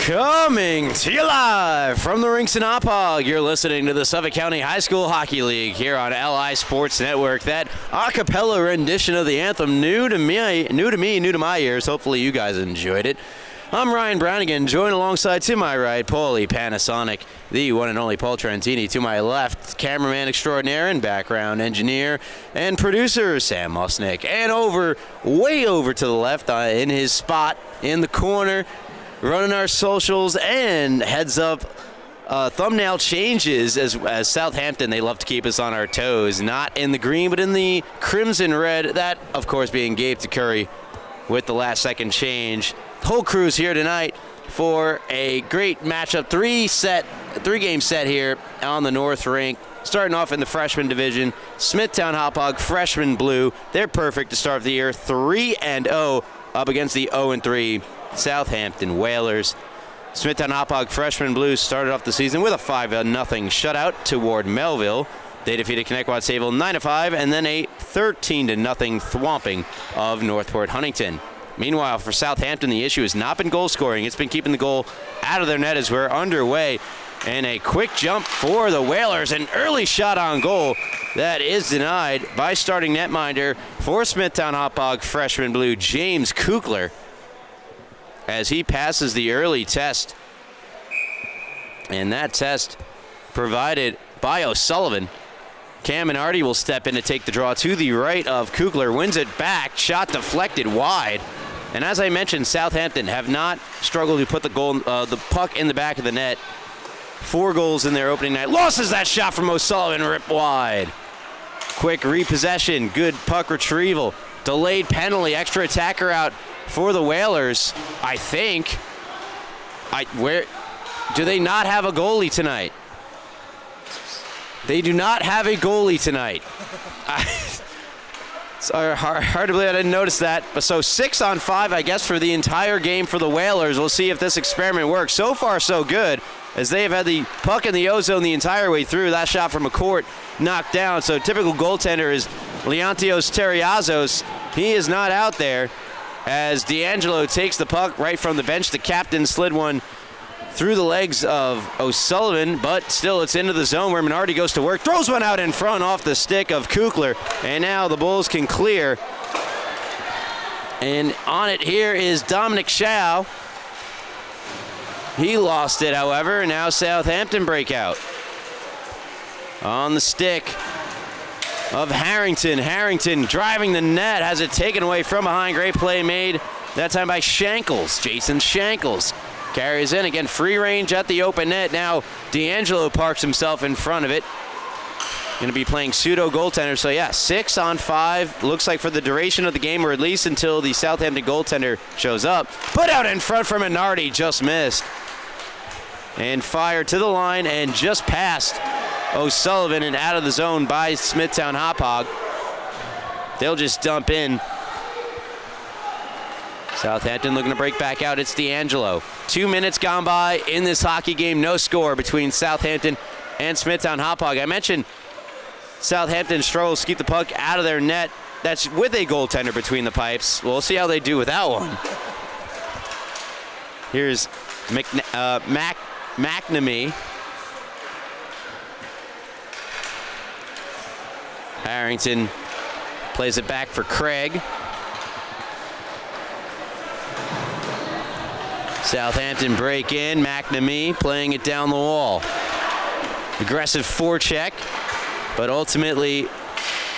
Coming to you live from the rinks in Hauppauge, you're listening to the Suffolk County High School Hockey League here on LI Sports Network. That a cappella rendition of the anthem, new to my ears. Hopefully you guys enjoyed it. I'm Ryan Brownigan, joined alongside to my right, Paulie Panasonic, the one and only Paul Trentini. To my left, cameraman extraordinaire and background engineer and producer, Sam Musnick. And way over to the left, in his spot in the corner, running our socials and heads up thumbnail changes as Southampton. They love to keep us on our toes, not in the green but in the crimson red. That, of course, being Gabe to Curry with the last second change. The whole crew's here tonight for a great matchup, three-game set here on the North Rink. Starting off in the freshman division, Smithtown Hauppauge, freshman blue. They're perfect to start the year, 3-0 up against the 0-3 Southampton Whalers. Smithtown Hauppauge freshman blues started off the season with a 5-0 shutout toward Melville. They defeated Connecticut Sable 9-5 and then a 13-0 thwomping of Northport Huntington. Meanwhile, for Southampton, the issue has not been goal scoring. It's been keeping the goal out of their net as we're underway. And a quick jump for the Whalers, an early shot on goal that is denied by starting netminder for Smithtown Hauppauge freshman blue, James Kukler, as he passes the early test. And that test provided by O'Sullivan. Cam Minardi will step in to take the draw to the right of Kukler, wins it back, shot deflected wide. And as I mentioned, Southampton have not struggled to put the puck in the back of the net. 4 goals in their opening night. Losses that shot from O'Sullivan, ripped wide. Quick repossession, good puck retrieval. Delayed penalty, extra attacker out for the Whalers, I think. Where do they not have a goalie tonight? They do not have a goalie tonight. It's hard to believe I didn't notice that. So 6-on-5, I guess, for the entire game for the Whalers. We'll see if this experiment works. So far, so good, as they have had the puck in the O-zone the entire way through. That shot from McCourt knocked down. So typical goaltender is Leontios Terriazos. He is not out there, as D'Angelo takes the puck right from the bench. The captain slid one through the legs of O'Sullivan, but still it's into the zone where Minardi goes to work, throws one out in front off the stick of Kukler, and now the Bulls can clear. And on it here is Dominic Schau. He lost it, however, and now Southampton breakout. On the stick of Harrington. Harrington driving the net, has it taken away from behind. Great play made, that time by Shankles, Jason Shankles. Carries in, again, free range at the open net. Now D'Angelo parks himself in front of it. Going to be playing pseudo goaltender. So yeah, 6-on-5. Looks like for the duration of the game, or at least until the Southampton goaltender shows up. Put out in front from Minardi, just missed. And fired to the line and just past O'Sullivan and out of the zone by Smithtown Hauppauge. They'll just dump in. Southampton looking to break back out. It's D'Angelo. 2 minutes gone by in this hockey game. No score between Southampton and Smithtown Hauppauge. I mentioned Southampton struggles to keep the puck out of their net. That's with a goaltender between the pipes. We'll see how they do without one. Here's McNamee. Harrington plays it back for Craig. Southampton break in. McNamee playing it down the wall. Aggressive forecheck, but ultimately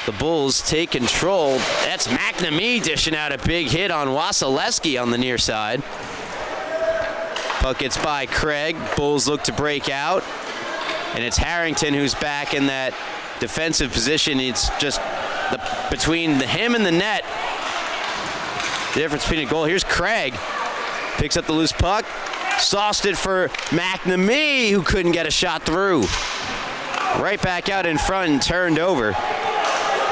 the Bulls take control. That's McNamee dishing out a big hit on Wasilewski on the near side. Puck gets by Craig. Bulls look to break out, and it's Harrington who's back in that defensive position. It's just between him and the net. The difference between a goal. Here's Craig. Picks up the loose puck, sauced it for McNamee, who couldn't get a shot through. Right back out in front and turned over.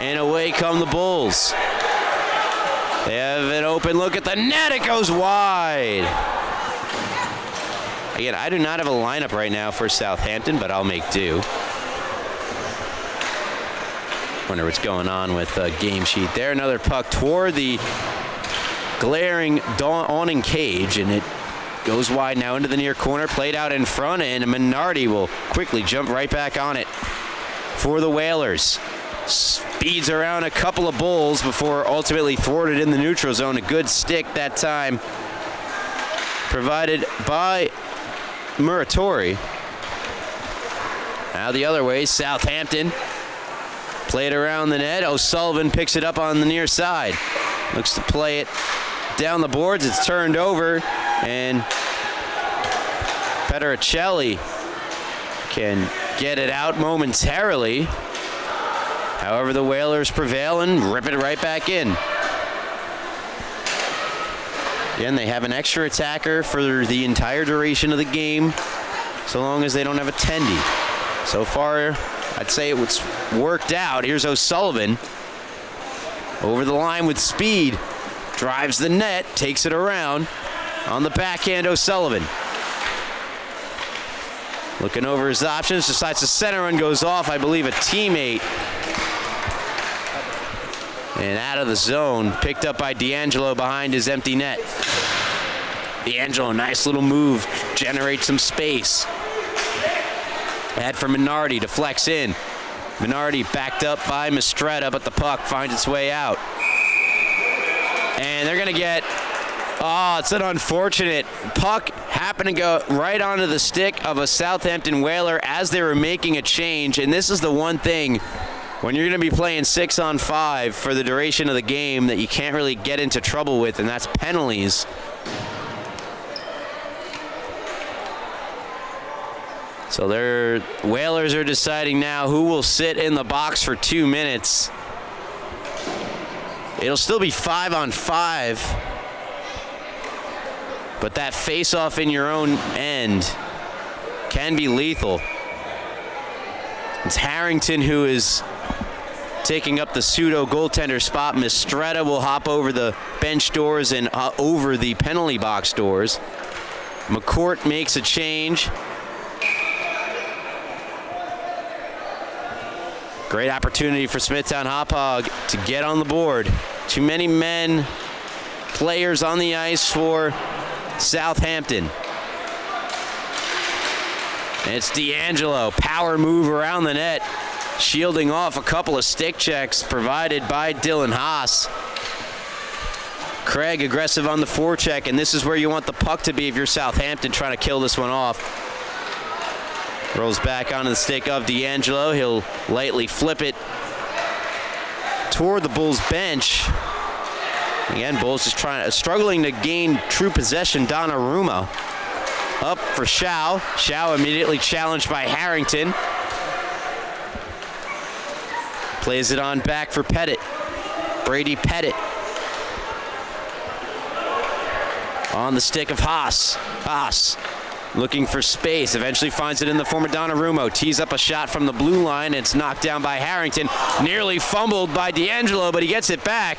And away come the Bulls. They have an open look at the net. It goes wide. Again, I do not have a lineup right now for Southampton, but I'll make do. Wonder what's going on with the game sheet there. Another puck toward the glaring awning cage, and it Goes wide now into the near corner, played out in front, and Minardi will quickly jump right back on it for the Whalers. Speeds around a couple of Bulls before ultimately thwarted in the neutral zone. A good stick that time provided by Muratori. Now the other way, Southampton played around the net. O'Sullivan picks it up on the near side. Looks to play it down the boards. It's turned over, and Petricelli can get it out momentarily. However, the Whalers prevail and rip it right back in. Again, they have an extra attacker for the entire duration of the game, so long as they don't have a tendy. So far, I'd say it was worked out. Here's O'Sullivan over the line with speed. Drives the net, takes it around. On the backhand, O'Sullivan. Looking over his options, decides the center run goes off. I believe a teammate. And out of the zone, picked up by D'Angelo behind his empty net. D'Angelo, nice little move, generates some space. Add for Minardi to flex in. Minardi backed up by Mistretta, but the puck finds its way out. And they're going to get, it's an unfortunate puck happened to go right onto the stick of a Southampton Whaler as they were making a change. And this is the one thing when you're going to be playing 6-on-5 for the duration of the game that you can't really get into trouble with, and that's penalties. So their Whalers are deciding now who will sit in the box for 2 minutes. It'll still be 5-on-5, but that face-off in your own end can be lethal. It's Harrington who is taking up the pseudo goaltender spot. Mistretta will hop over the bench doors and over the penalty box doors. McCourt makes a change. Great opportunity for Smithtown Hauppauge to get on the board. Too many players on the ice for Southampton. And it's D'Angelo, power move around the net, shielding off a couple of stick checks provided by Dylan Haas. Craig aggressive on the forecheck, and this is where you want the puck to be if you're Southampton trying to kill this one off. Rolls back onto the stick of D'Angelo. He'll lightly flip it toward the Bulls bench. Again, Bulls just struggling to gain true possession. Donnarumma up for Shao. Shao immediately challenged by Harrington. Plays it on back for Pettit. Brady Pettit. On the stick of Haas. Haas looking for space, eventually finds it in the form of Donnarumma. Tees up a shot from the blue line. It's knocked down by Harrington. Nearly fumbled by D'Angelo, but he gets it back.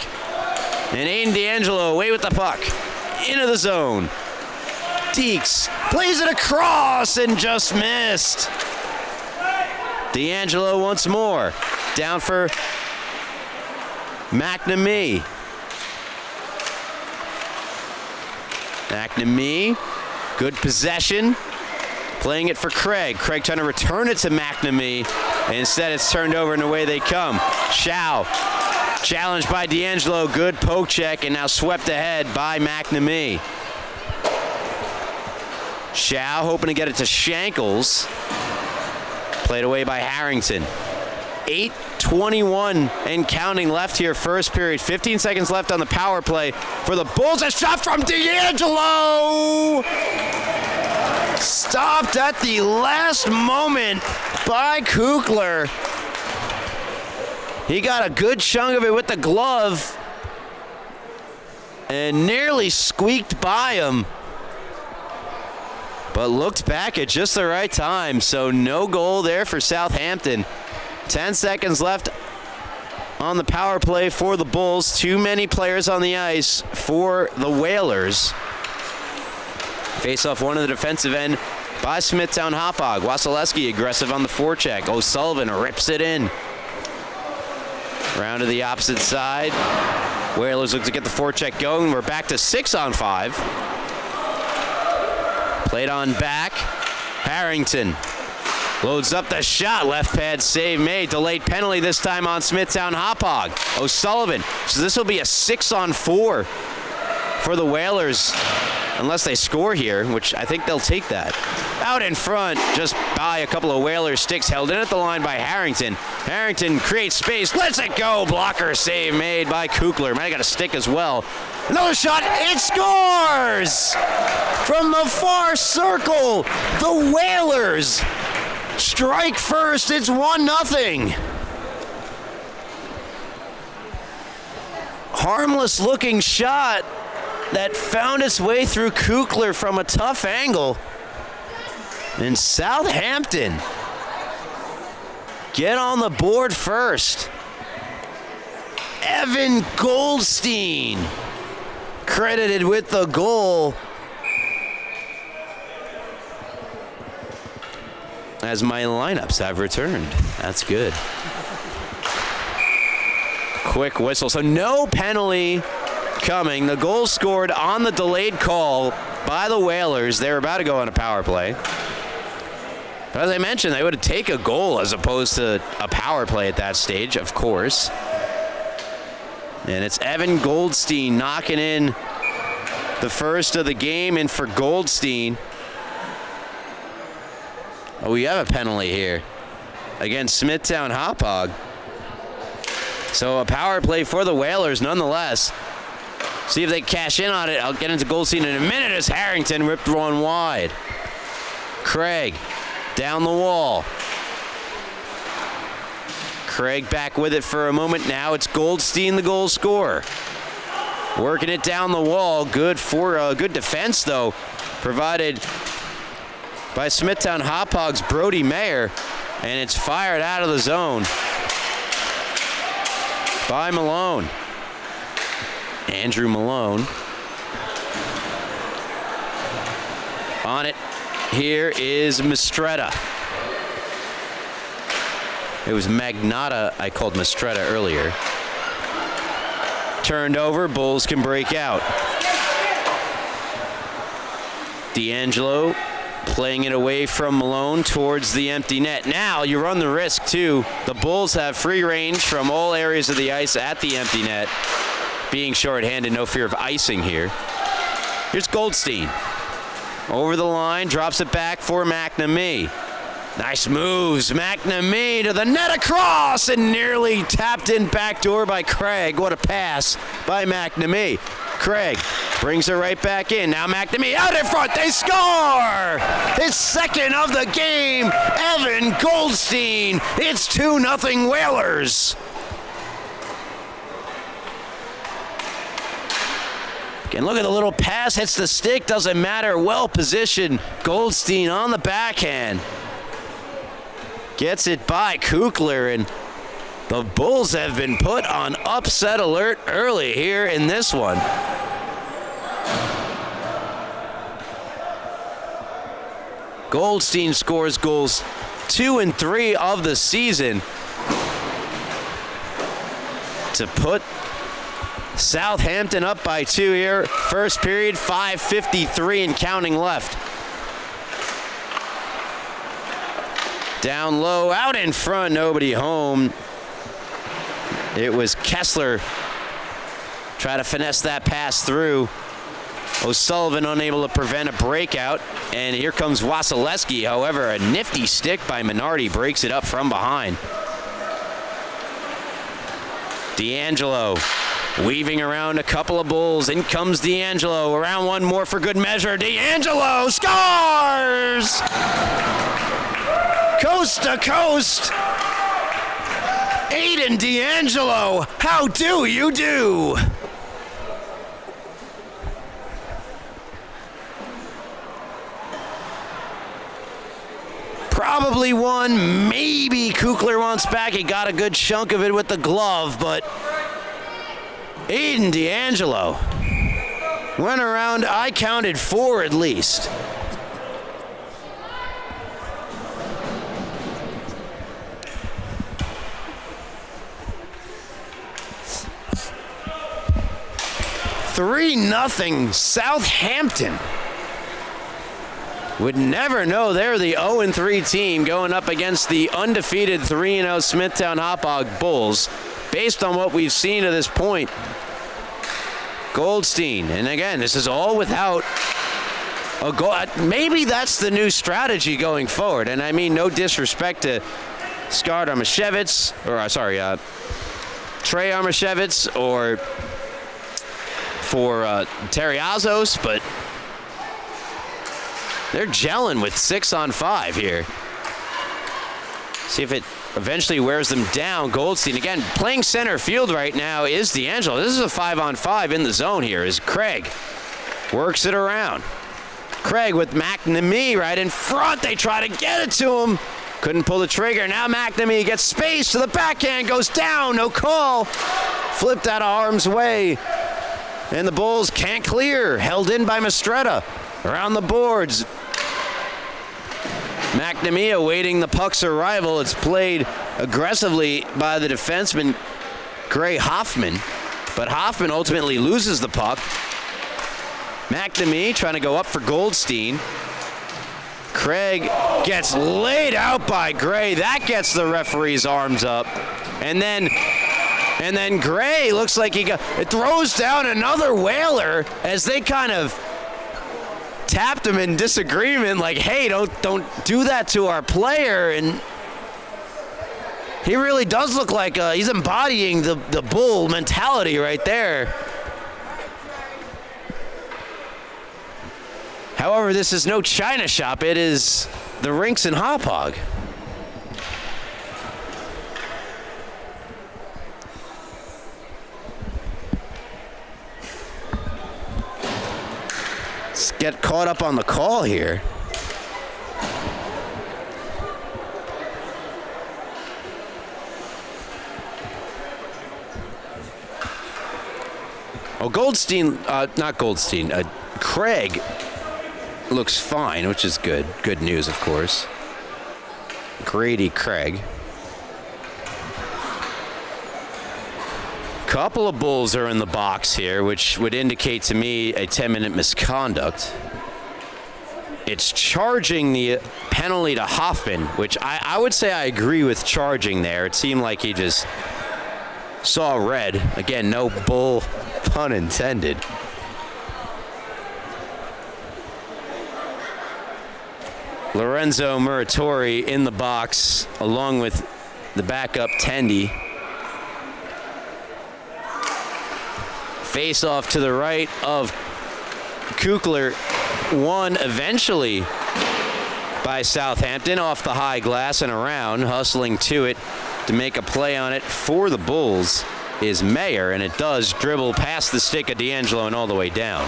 And Aiden D'Angelo away with the puck. Into the zone. Deeks plays it across and just missed. D'Angelo once more. Down for McNamee. McNamee. Good possession. Playing it for Craig. Craig trying to return it to McNamee. And instead it's turned over and away they come. Shao. Challenged by D'Angelo. Good poke check and now swept ahead by McNamee. Shao hoping to get it to Shankles. Played away by Harrington. 8:21 and counting left here, first period. 15 seconds left on the power play for the Bulls. A shot from D'Angelo! Stopped at the last moment by Kukler. He got a good chunk of it with the glove and nearly squeaked by him, but looked back at just the right time. So no goal there for Southampton. 10 seconds left on the power play for the Bulls. Too many players on the ice for the Whalers. Face off one of the defensive end by Smithtown Hauppauge. Wasilewski aggressive on the forecheck. O'Sullivan rips it in. Round to the opposite side. Whalers look to get the forecheck going. We're back to 6-on-5. Played on back. Harrington loads up the shot. Left pad save made. Delayed penalty this time on Smithtown Hauppauge. O'Sullivan. So this will be a 6-on-4 for the Whalers. Unless they score here, which I think they'll take that. Out in front, just by a couple of Whalers sticks, held in at the line by Harrington. Harrington creates space, lets it go. Blocker save made by Kukler. Might have got a stick as well. Another shot, it scores! From the far circle, the Whalers strike first, it's 1-0. Harmless looking shot that found its way through Kukler from a tough angle. And Southampton get on the board first. Evan Goldstein credited with the goal. As my lineups have returned. That's good. Quick whistle. So no penalty coming. The goal scored on the delayed call by the Whalers. They were about to go on a power play. But as I mentioned, they would take a goal as opposed to a power play at that stage, of course. And it's Evan Goldstein knocking in the first of the game. And for Goldstein, oh, we have a penalty here against Smithtown Hauppauge. So a power play for the Whalers nonetheless. See if they cash in on it. I'll get into Goldstein in a minute as Harrington ripped one wide. Craig down the wall. Craig back with it for a moment. Now it's Goldstein, the goal scorer. Working it down the wall. Good defense, though, provided by Smithtown Hauppauge's Brody Mayer. And it's fired out of the zone by Malone. Andrew Malone. On it, here is Mistretta. It was Magnata I called Mistretta earlier. Turned over, Bulls can break out. D'Angelo playing it away from Malone towards the empty net. Now you run the risk too. The Bulls have free range from all areas of the ice at the empty net. Being shorthanded, no fear of icing here. Here's Goldstein. Over the line, drops it back for McNamee. Nice moves. McNamee to the net across and nearly tapped in backdoor by Craig. What a pass by McNamee. Craig brings her right back in. Now McNamee out in front. They score! His second of the game. Evan Goldstein. It's 2-0 Whalers. And look at the little pass, hits the stick, doesn't matter. Well positioned. Goldstein on the backhand. Gets it by Kukler, and the Bulls have been put on upset alert early here in this one. Goldstein scores goals 2 and 3 of the season to put Southampton up by 2 here. First period, 5:53 and counting left. Down low, out in front, nobody home. It was Kessler. Try to finesse that pass through. O'Sullivan unable to prevent a breakout. And here comes Wasilewski. However, a nifty stick by Minardi breaks it up from behind. D'Angelo weaving around a couple of Bulls. In comes D'Angelo. Around one more for good measure. D'Angelo scores! Coast to coast. Aiden D'Angelo, how do you do? Probably one, maybe Kukler wants back. He got a good chunk of it with the glove, but Aiden D'Angelo went around, I counted 4 at least. $3-0 Southampton. Would never know they're the 0-3 team going up against the undefeated 3-0 Smithtown Hauppauge Bulls. Based on what we've seen to this point, Goldstein, and again, this is all without a goal. Maybe that's the new strategy going forward. And I mean, no disrespect to Trey Armashevitz or for Terriazos, but they're gelling with 6-on-5 here. See if it eventually wears them down. Goldstein, again, playing center field right now is D'Angelo. This is a 5-on-5 in the zone here as Craig works it around. Craig with McNamee right in front. They try to get it to him. Couldn't pull the trigger. Now McNamee gets space to the backhand, goes down, no call. Flipped out of harm's way. And the Bulls can't clear. Held in by Mastretta. Around the boards. McNamee awaiting the puck's arrival. It's played aggressively by the defenseman, Gray Hoffman. But Hoffman ultimately loses the puck. McNamee trying to go up for Goldstein. Craig gets laid out by Gray. That gets the referee's arms up. And then Gray looks like it throws down another Whaler as they kind of tapped him in disagreement, like, hey, don't do that to our player. And he really does look like he's embodying the Bull mentality right there. However, this is no China shop. It is the rinks in Hauppauge. Let's get caught up on the call here. Oh, Craig looks fine, which is good. Good news, of course. Grady Craig. Couple of Bulls are in the box here, which would indicate to me a 10-minute misconduct. It's charging the penalty to Hoffman, which I would say I agree with charging there. It seemed like he just saw red. Again, no Bull pun intended. Lorenzo Muratori in the box, along with the backup Tendy. Face off to the right of Kukler, won eventually by Southampton off the high glass and around. Hustling to it to make a play on it for the Bulls is Mayer, and it does dribble past the stick of D'Angelo and all the way down.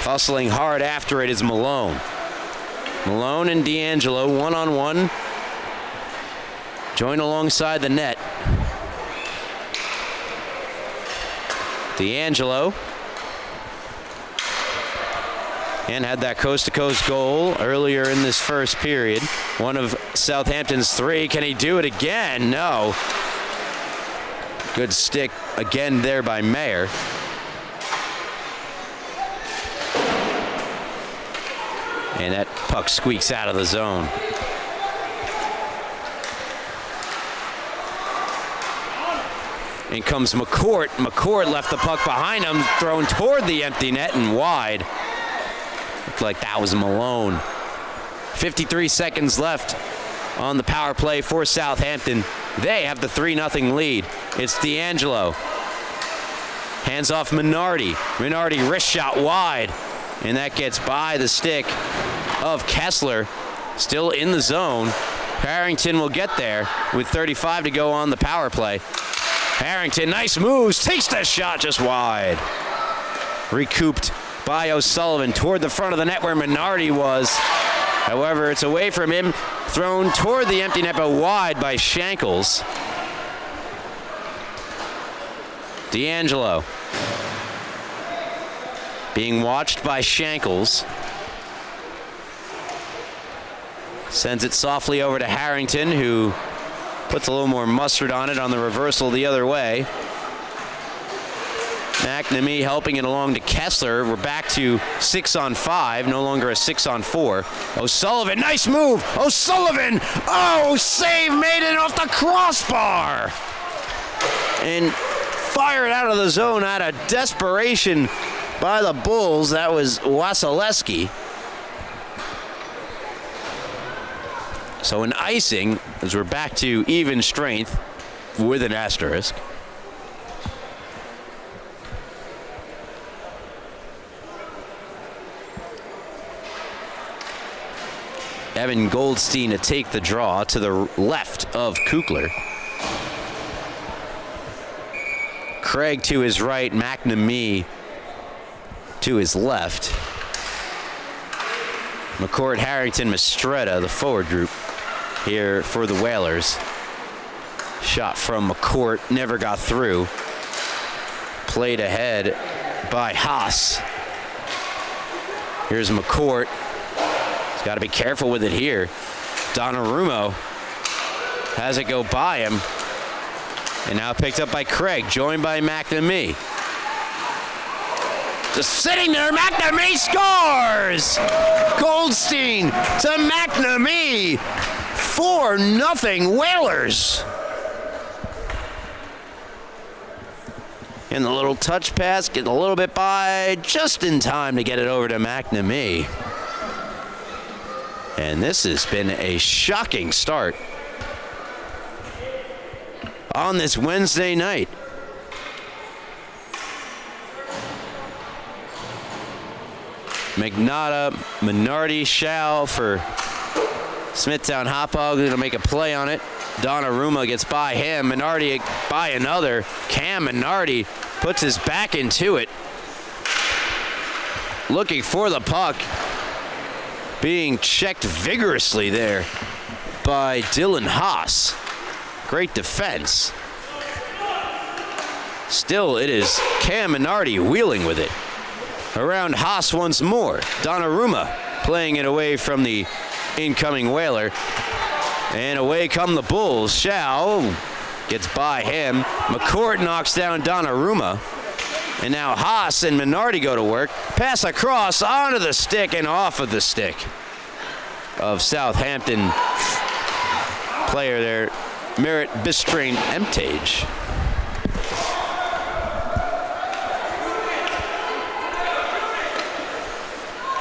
Hustling hard after it is Malone. Malone and D'Angelo one-on-one. Join alongside the net. D'Angelo. And had that coast-to-coast goal earlier in this first period. One of Southampton's three. Can he do it again? No. Good stick again there by Mayer. And that puck squeaks out of the zone. In comes McCourt. McCourt left the puck behind him, thrown toward the empty net and wide. Looked like that was Malone. 53 seconds left on the power play for Southampton. They have the 3-0 lead. It's D'Angelo. Hands off Minardi. Minardi wrist shot wide. And that gets by the stick of Kessler. Still in the zone. Harrington will get there with 35 to go on the power play. Harrington, nice moves, takes that shot just wide. Recouped by O'Sullivan toward the front of the net where Minardi was. However, it's away from him, thrown toward the empty net but wide by Shankles. D'Angelo being watched by Shankles. Sends it softly over to Harrington, who puts a little more mustard on it on the reversal the other way. McNamee helping it along to Kessler. We're back to 6-on-5, no longer a 6-on-4. O'Sullivan, nice move. O'Sullivan, oh, save made it off the crossbar. And fired out of the zone out of desperation by the Bulls. That was Wasilewski. So an icing as we're back to even strength with an asterisk. Evan Goldstein to take the draw to the left of Kukler. Craig to his right, McNamee to his left. McCourt, Harrington, Mistretta, the forward group here for the Whalers. Shot from McCourt, never got through. Played ahead by Haas. Here's McCourt. He's got to be careful with it here. Donnarumma has it go by him. And now picked up by Craig, joined by McNamee. Just sitting there, McNamee scores! Goldstein to McNamee. 4-0 Whalers. And the little touch pass, getting a little bit by, just in time to get it over to McNamee. And this has been a shocking start on this Wednesday night. McNaughton, Minardi, Shao for Smithtown. Hauppauge going to make a play on it. Donnarumma gets by him. Minardi by another. Cam Minardi puts his back into it. Looking for the puck. Being checked vigorously there by Dylan Haas. Great defense. Still, it is Cam Minardi wheeling with it. Around Haas once more. Donnarumma playing it away from the incoming Whaler. And away come the Bulls. Shao gets by him. McCourt knocks down Donnarumma. And now Haas and Minardi go to work. Pass across onto the stick and off of the stick of Southampton player there, Merritt Bistrain Emtage.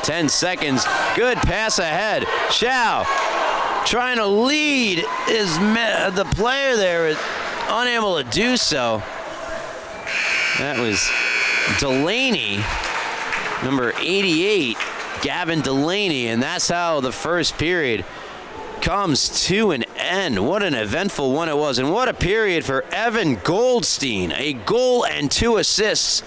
Ten seconds. Good pass ahead. Shao trying to lead the player there, is unable to do so. That was Delaney, number 88, Gavin Delaney, and that's how the first period comes to an end. What an eventful one it was, and what a period for Evan Goldstein. A goal and 2 assists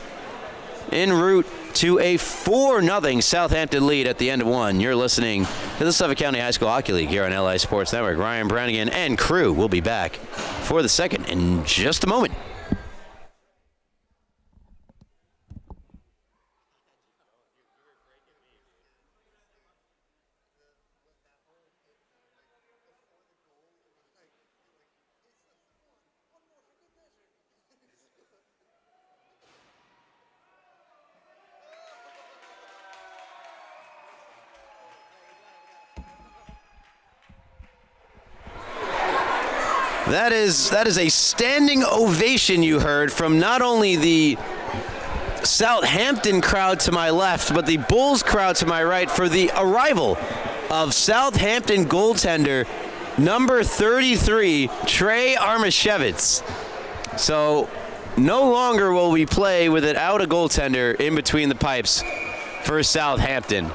en route to a 4-0 Southampton lead at the end of one. You're listening to the Suffolk County High School Hockey League here on LI Sports Network. Ryan Brannigan and crew will be back for the second in just a moment. That is a standing ovation you heard from not only the Southampton crowd to my left, but the Bulls crowd to my right for the arrival of Southampton goaltender number 33, Trey Armashevitz. So no longer will we play with it out a goaltender in between the pipes for Southampton.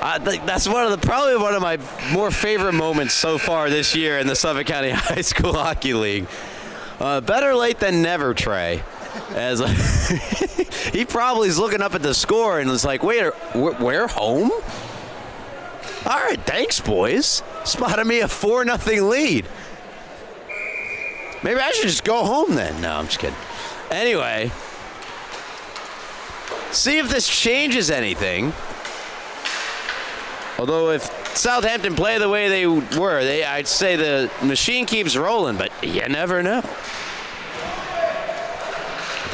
That's probably one of my more favorite moments so far this year in the Suffolk County High School Hockey League. Better late than never, Trey. As he probably is looking up at the score and is like, wait, we're home? All right, thanks, boys. Spotted me a 4-0 lead. Maybe I should just go home then. No, I'm just kidding. Anyway, see if this changes anything. Although if Southampton play the way they were, I'd say the machine keeps rolling, but you never know.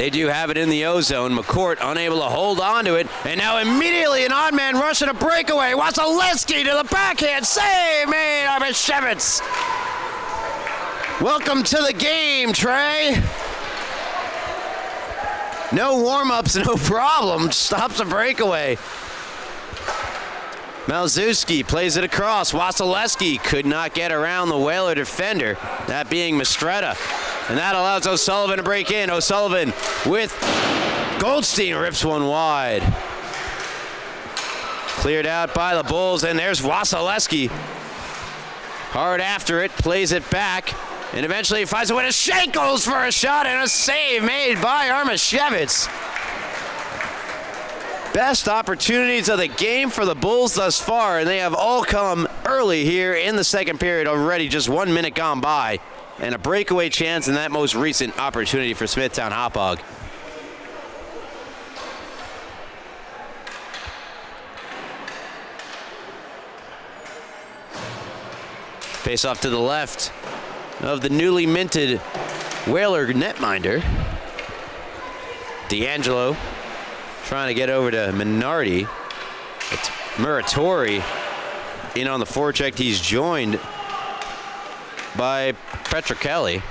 They do have it in the O-zone. McCourt unable to hold on to it. And now immediately an odd man rush and a breakaway. Wasilewski to the backhand. Save made by Shevitz. Welcome to the game, Trey. No warm-ups, no problem. Stops a breakaway. Malzewski plays it across. Wasilewski could not get around the Whaler defender, that being Mistretta. And that allows O'Sullivan to break in. O'Sullivan with Goldstein rips one wide. Cleared out by the Bulls, and there's Wasilewski. Hard after it, plays it back, and eventually finds a way to Shankles for a shot and a save made by Armashevitz. Best opportunities of the game for the Bulls thus far, and they have all come early here in the second period already, just 1 minute gone by. And a breakaway chance in that most recent opportunity for Smithtown Hauppauge. Face off to the left of the newly minted Whaler netminder. D'Angelo trying to get over to Minardi. It's Muratori in on the forecheck. He's joined by Petrocelli.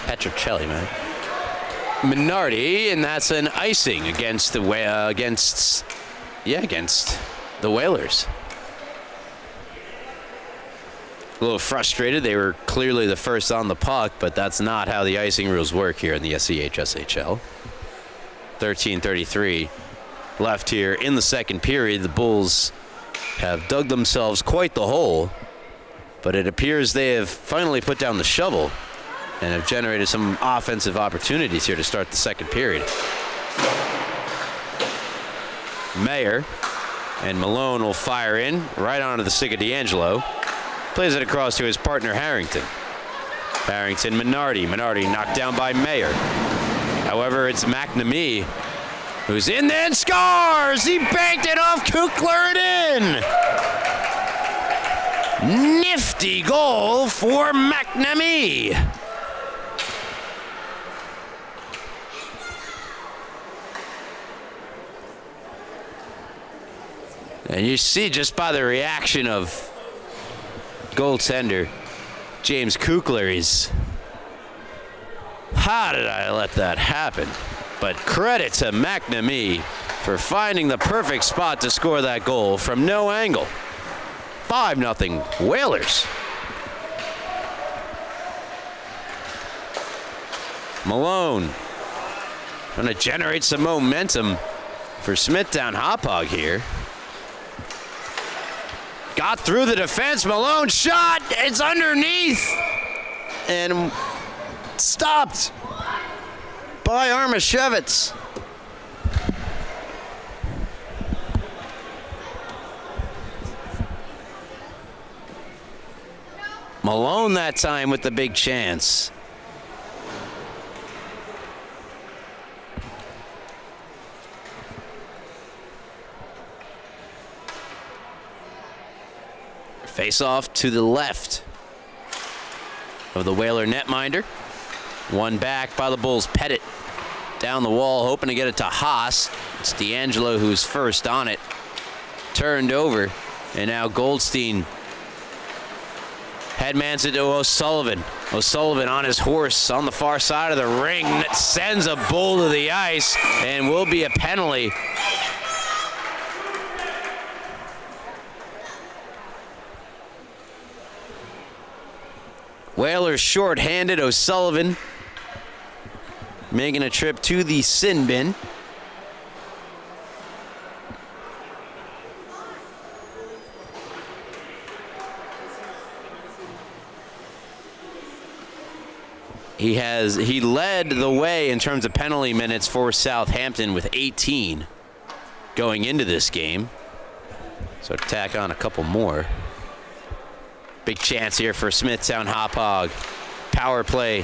Petrocelli, man. Minardi, and that's an icing against the against the Whalers. A little frustrated. They were clearly the first on the puck, but that's not how the icing rules work here in the SCHSHL. 13:33 left here in the second period. The Bulls have dug themselves quite the hole, but it appears they have finally put down the shovel and have generated some offensive opportunities here to start the second period. Mayer and Malone will fire in right onto the stick of D'Angelo. Plays it across to his partner Harrington. Harrington, Minardi. Minardi knocked down by Mayer. However, it's McNamee who's in there and scores! He banked it off Kukler and in! Nifty goal for McNamee. And you see just by the reaction of goaltender James Kukler, he's, how did I let that happen? But credit to McNamee for finding the perfect spot to score that goal from no angle. 5-0 Whalers. Malone going to generate some momentum for Smithtown Hauppauge here. Got through the defense. Malone shot. It's underneath. And stopped by Armashevitz. Malone that time with the big chance. Face off to the left of the Whaler netminder. One back by the Bulls. Pettit down the wall, hoping to get it to Haas. It's D'Angelo who's first on it. Turned over, and now Goldstein headmans it to O'Sullivan. O'Sullivan on his horse on the far side of the ring. That sends a Bull to the ice, and will be a penalty. Whalers short-handed. O'Sullivan making a trip to the sin bin. He led the way in terms of penalty minutes for Southampton with 18 going into this game. So tack on a couple more. Big chance here for Smithtown Hauppauge. Power play,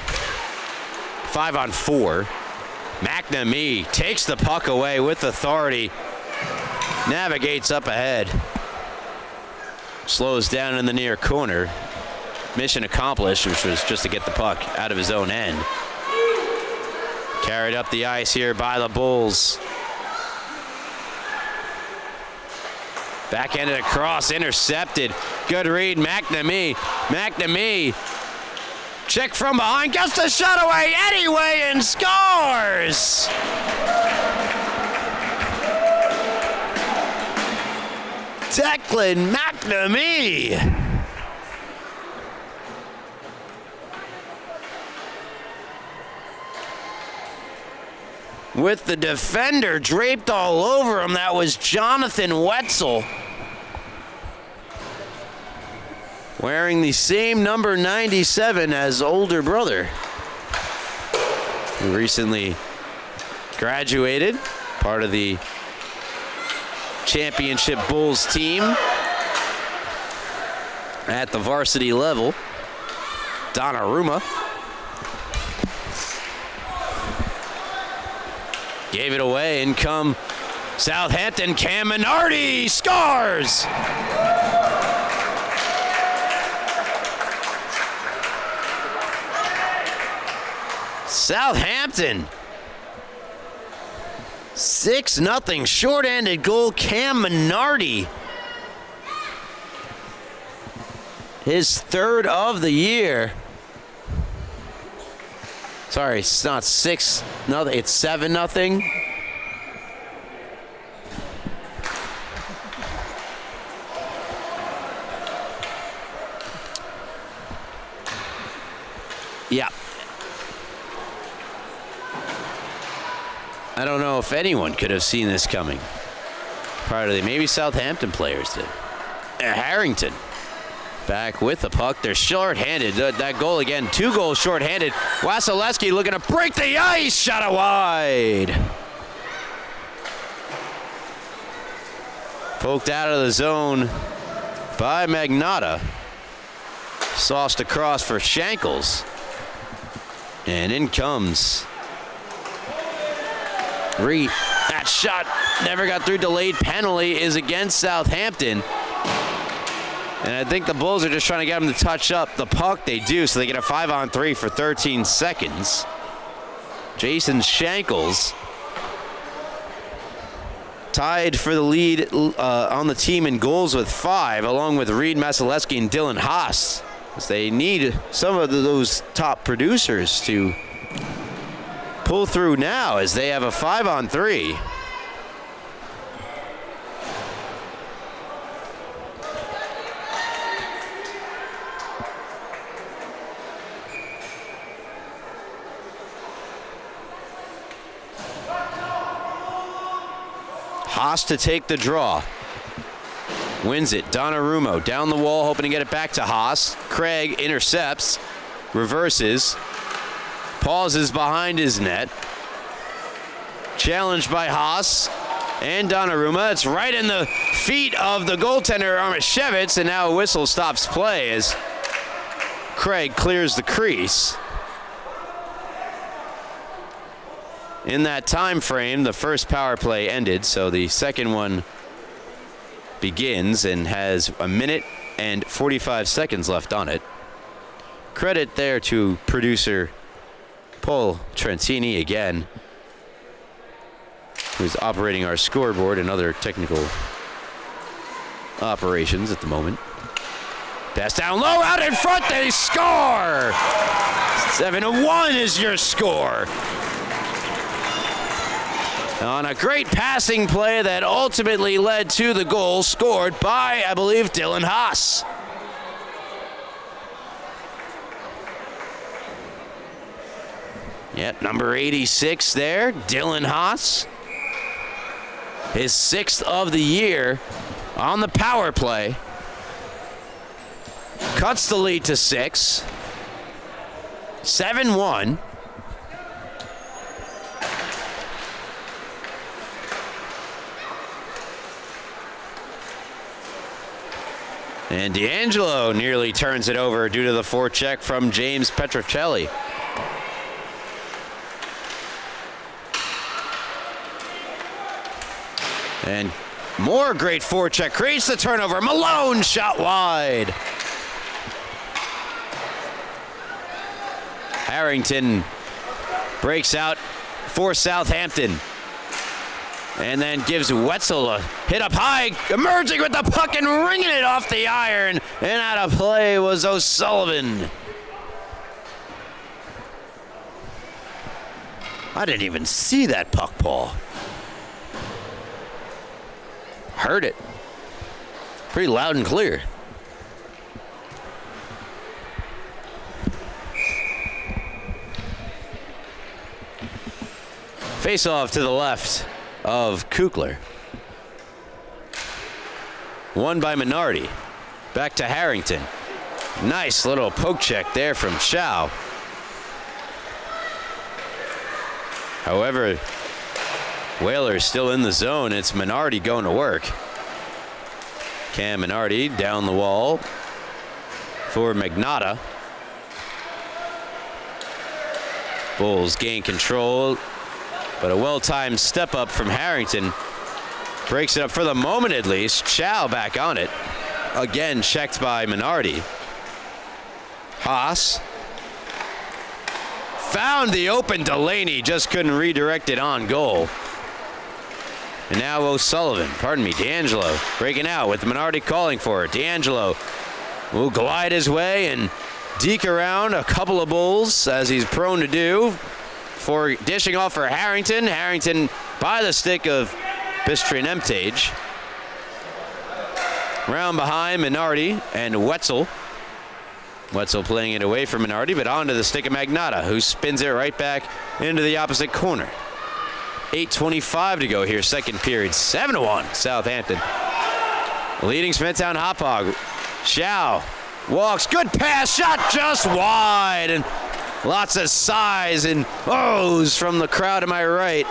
5-on-4. McNamee takes the puck away with authority. Navigates up ahead. Slows down in the near corner. mission accomplished, which was just to get the puck out of his own end. Carried up the ice here by the Bulls. Backhanded across, intercepted. Good read, McNamee. Check from behind, gets the shot away anyway and scores! Declan McNamee. With the defender draped all over him, that was Jonathan Wetzel. Wearing the same number 97 as older brother, who recently graduated, part of the championship Bulls team at the varsity level. Donnarumma gave it away, and come Southampton. Cam Minardi scores! Southampton 6-0 short-handed goal. Cam Minardi, his third of the year. Sorry, it's not 6-0, it's 7-0. Yeah. I don't know if anyone could have seen this coming prior to the, maybe Southampton players did. Harrington back with the puck. They're short-handed. That goal again, 2 goals short-handed. Wasilewski looking to break the ice. Shot it wide. Poked out of the zone by Magnotta. Sauced across for Shankles. And in comes Reed. That shot never got through. Delayed penalty is against Southampton. And I think the Bulls are just trying to get him to touch up the puck. They do, so they get a 5-on-3 for 13 seconds. Jason Shankles tied for the lead on the team in goals with 5, along with Reed Wasilewski and Dylan Haas, as they need some of those top producers to pull through now as they have a 5-on-3. Haas to take the draw. Wins it. Donnarumma down the wall, hoping to get it back to Haas. Craig intercepts, reverses, pauses behind his net. Challenged by Haas and Donnarumma. It's right in the feet of the goaltender, Armashevitz, and now a whistle stops play as Craig clears the crease. In that time frame, the first power play ended, so the second one begins and has 1 minute and 45 seconds left on it. Credit there to producer Paul Trentini again, who's operating our scoreboard and other technical operations at the moment. Pass down low, out in front, they score! 7-1 is your score. On a great passing play that ultimately led to the goal scored by, I believe, Dylan Haas. Yep, number 86 there, Dylan Haas. His 6th of the year on the power play. Cuts the lead to 6. 7-1. And D'Angelo nearly turns it over due to the forecheck from James Petrocelli. And more great forecheck creates the turnover. Malone shot wide. Harrington breaks out for Southampton. And then gives Wetzel a hit up high, emerging with the puck and ringing it off the iron. And out of play was O'Sullivan. I didn't even see that puck, Paul. Heard it. Pretty loud and clear. Face off to the left of Kukler. Won by Minardi. Back to Harrington. Nice little poke check there from Chow. However, Whalers still in the zone. It's Minardi going to work. Cam Minardi down the wall for Magnotta. Bulls gain control. But a well-timed step up from Harrington breaks it up for the moment at least. Chow back on it. Again checked by Minardi. Haas found the open Delaney, just couldn't redirect it on goal. And now D'Angelo breaking out with Minardi calling for it. D'Angelo will glide his way and deke around a couple of Bulls as he's prone to do. For dishing off for Harrington. Harrington by the stick of Bistrin Emtage. Round behind Minardi and Wetzel. Wetzel playing it away from Minardi, but onto the stick of Magnotta, who spins it right back into the opposite corner. 8:25 to go here, second period. 7-1, Southampton. Leading Smithtown Hauppauge. Chow walks, good pass, shot just wide, and lots of sighs and ohs from the crowd to my right.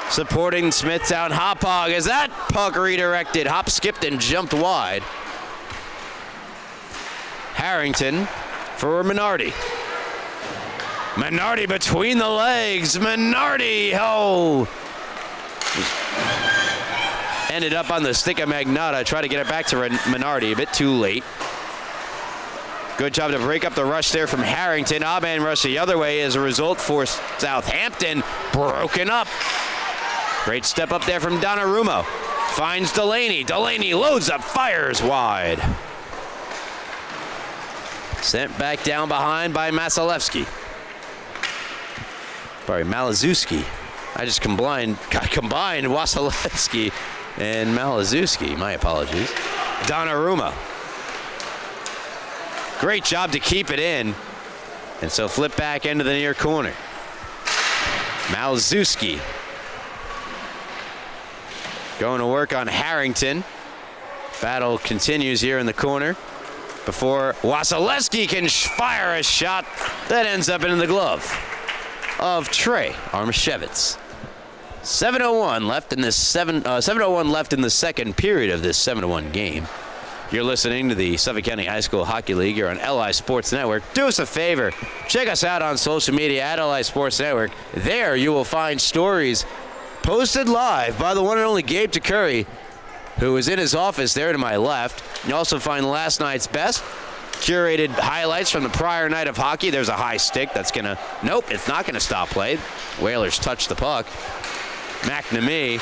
Supporting Smithtown Hauppauge as that puck redirected. Hop skipped and jumped wide. Harrington for Minardi. Minardi between the legs. Minardi, oh! Ended up on the stick of Magnotta. Try to get it back to Minardi, a bit too late. Good job to break up the rush there from Harrington. Odd-man rush the other way as a result for Southampton. Broken up. Great step up there from Donnarumma. Finds Delaney. Delaney loads up, fires wide. Sent back down behind by Malazewski. I just combined Wasilewski and Malazewski. My apologies. Donnarumma. Great job to keep it in. And so flip back into the near corner. Malazewski going to work on Harrington. Battle continues here in the corner before Wasilewski can fire a shot that ends up in the glove of Trey Armashevitz. 7:01 left in this 7:01 left in the second period of this 7-1 game. You're listening to the Suffolk County High School Hockey League here on LI Sports Network. Do us a favor, check us out on social media at LI Sports Network. There you will find stories posted live by the one and only Gabe TeCurry, who is in his office there to my left. You also find last night's best, curated highlights from the prior night of hockey. There's a high stick that's gonna, nope, it's not gonna stop play. Whalers touch the puck. McNamee,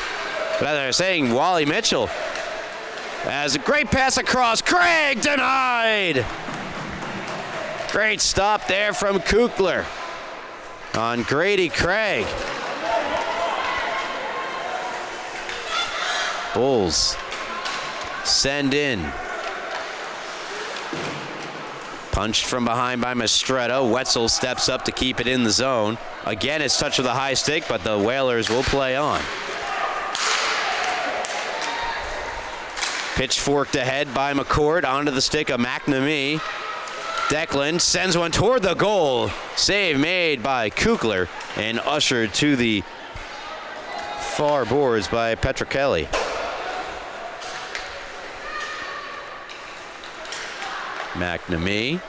but as I was saying, Wally Mitchell has a great pass across. Craig denied. Great stop there from Kukler on Grady Craig. Bulls send in. Punched from behind by Mastretta. Wetzel steps up to keep it in the zone. Again, it's touch with a high stick, but the Whalers will play on. Pitchforked ahead by McCord onto the stick of McNamee. Declan sends one toward the goal. Save made by Kukler and ushered to the far boards by Petrocelli. McNamee,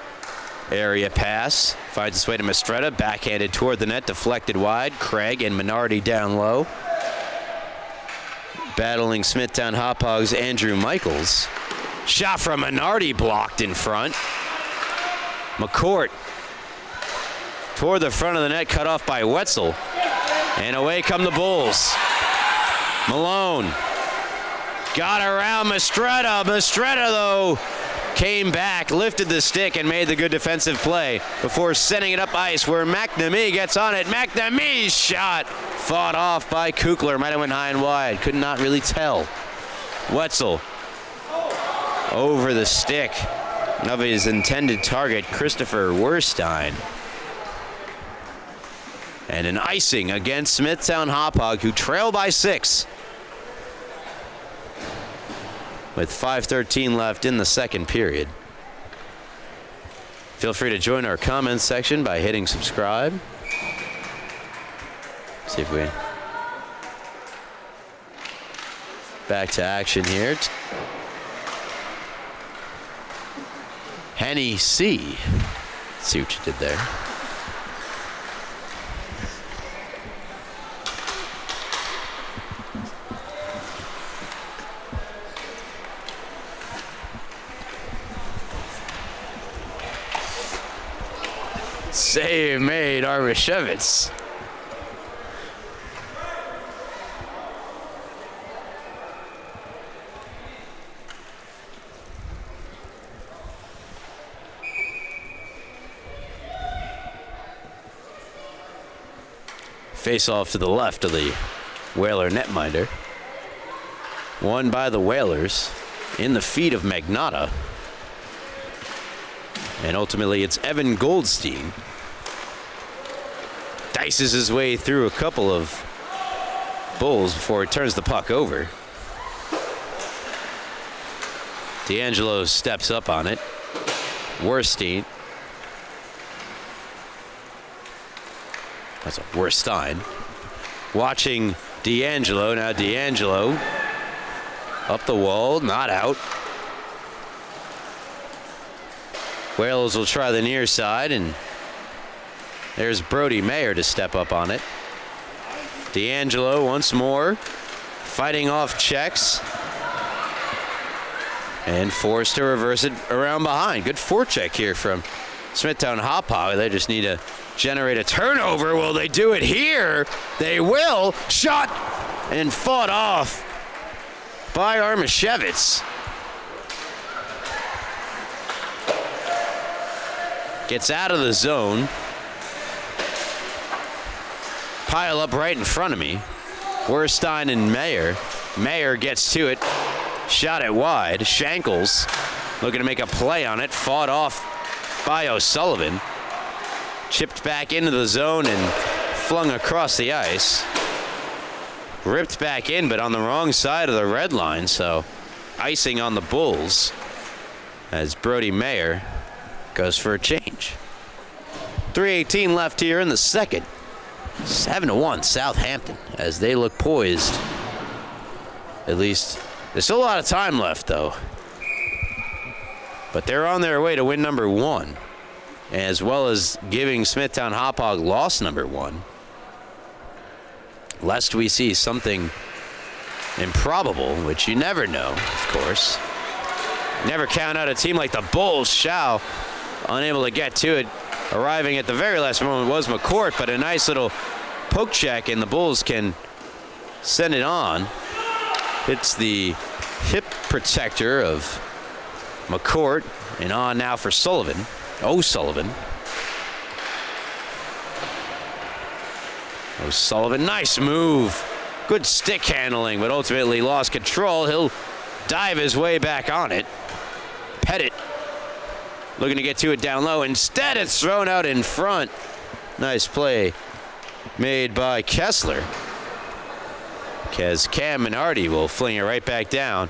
area pass, finds its way to Mastretta, backhanded toward the net, deflected wide. Craig and Minardi down low. Battling Smithtown Hauppauge's Andrew Michaels. Shot from Minardi blocked in front. McCourt toward the front of the net, cut off by Wetzel. And away come the Bulls. Malone got around Mistretta. Mistretta, though, came back, lifted the stick, and made the good defensive play before sending it up ice where McNamee gets on it. McNamee's shot fought off by Kukler. Might have went high and wide. Could not really tell. Wetzel over the stick of his intended target, Christopher Werstein. And an icing against Smithtown Hauppauge, who trail by 6. With 5:13 left in the second period. Feel free to join our comments section by hitting subscribe. See if we back to action here. Henny C. See what you did there. Save made, Armashevitz. Face off to the left of the Whaler netminder. Won by the Whalers in the feet of Magnotta. And ultimately it's Evan Goldstein. Dices his way through a couple of Bulls before he turns the puck over. D'Angelo steps up on it. Werstein. That's a Werstein. Watching D'Angelo. Now D'Angelo up the wall, not out. Wales will try the near side, and there's Brody Mayer to step up on it. D'Angelo once more, fighting off checks, and forced to reverse it around behind. Good forecheck here from Smithtown Hauppauge. They just need to generate a turnover. Will they do it here? They will. Shot and fought off by Armashevitz. Gets out of the zone. Pile up right in front of me. Werstein and Mayer. Mayer gets to it. Shot it wide. Shankles looking to make a play on it. Fought off by O'Sullivan. Chipped back into the zone and flung across the ice. Ripped back in, but on the wrong side of the red line. So icing on the Bulls as Brody Mayer goes for a change. 3:18 left here in the second. 7-1 Southampton as they look poised. At least there's still a lot of time left though. But they're on their way to win number 1, as well as giving Smithtown Hauppauge loss number 1. Lest we see something improbable, which you never know, of course. Never count out a team like the Bulls. Shao unable to get to it. Arriving at the very last moment was McCourt, but a nice little poke check, and the Bulls can send it on. Hits the hip protector of McCourt, and on now for Sullivan. O'Sullivan. O'Sullivan, nice move. Good stick handling, but ultimately lost control. He'll dive his way back on it. Pettit looking to get to it down low. Instead, it's thrown out in front. Nice play made by Kessler. As Cam Minardi will fling it right back down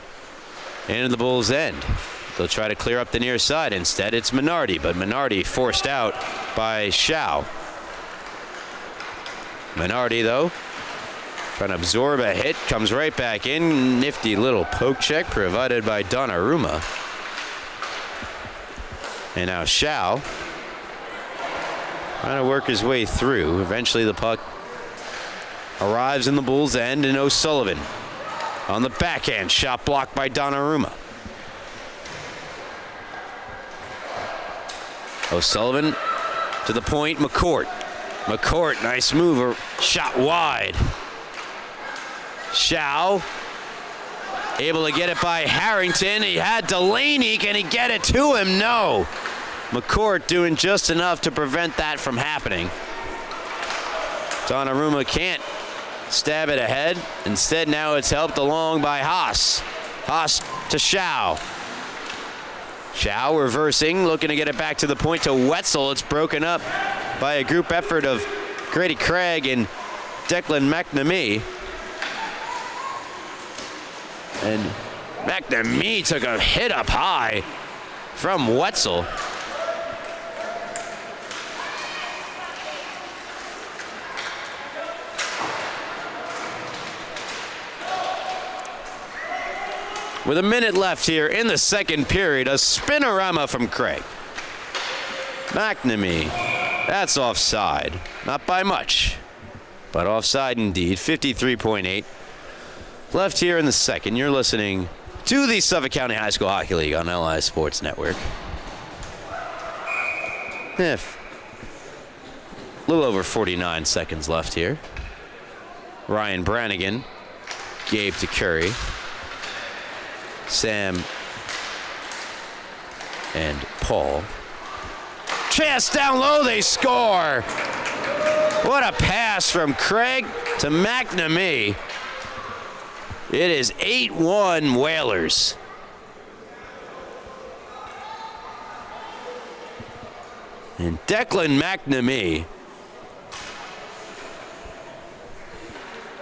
into the Bulls' end. They'll try to clear up the near side. Instead, it's Minardi, but Minardi forced out by Shao. Minardi, though, trying to absorb a hit, comes right back in. Nifty little poke check provided by Donnarumma. And now Shao trying to work his way through. Eventually the puck arrives in the Bulls' end, and O'Sullivan on the backhand. Shot blocked by Donnarumma. O'Sullivan To the point, McCourt. McCourt, nice mover, shot wide. Shao, able to get it by Harrington. He had Delaney, can he get it to him? No. McCourt doing just enough to prevent that from happening. Donnarumma can't stab it ahead. Instead, now it's helped along by Haas. Haas to Shao. Shao reversing, looking to get it back to the point to Wetzel. It's broken up by a group effort of Grady Craig and Declan McNamee. And McNamee took a hit up high from Wetzel. With a minute left here in the second period, a spinorama from Craig. McNamee, that's offside. Not by much, but offside indeed. 53.8 left here in the second. You're listening to the Suffolk County High School Hockey League on LI Sports Network. A little over 49 seconds left here. Ryan Brannigan, Gabe to Curry. Sam and Paul. Chance down low, they score. What a pass from Craig to McNamee. It is 8-1 Whalers. And Declan McNamee,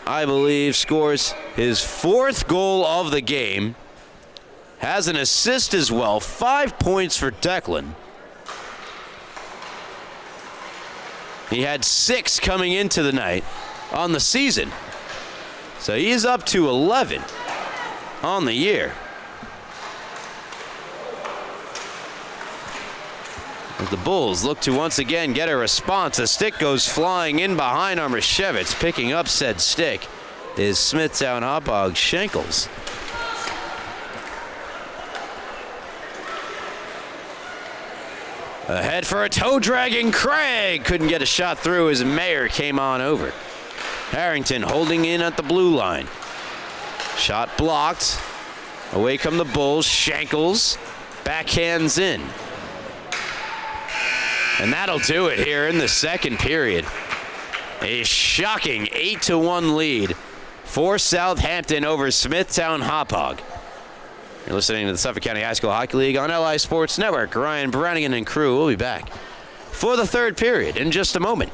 I believe, scores his fourth goal of the game. Has an assist as well. 5 points for Declan. He had 6 coming into the night on the season. So he's up to 11 on the year. As the Bulls look to once again get a response. A stick goes flying in behind Armashevitz. Picking up said stick is Smithtown Hauppauge Schenkels. Ahead for a toe-dragging Craig. Couldn't get a shot through as Mayer came on over. Harrington holding in at the blue line. Shot blocked. Away come the Bulls. Schenkels backhands in. And that'll do it here in the second period. A shocking 8-1 lead for Southampton over Smithtown Hauppauge. You're listening to the Suffolk County High School Hockey League on LI Sports Network. Ryan Brannigan and crew will be back for the third period in just a moment.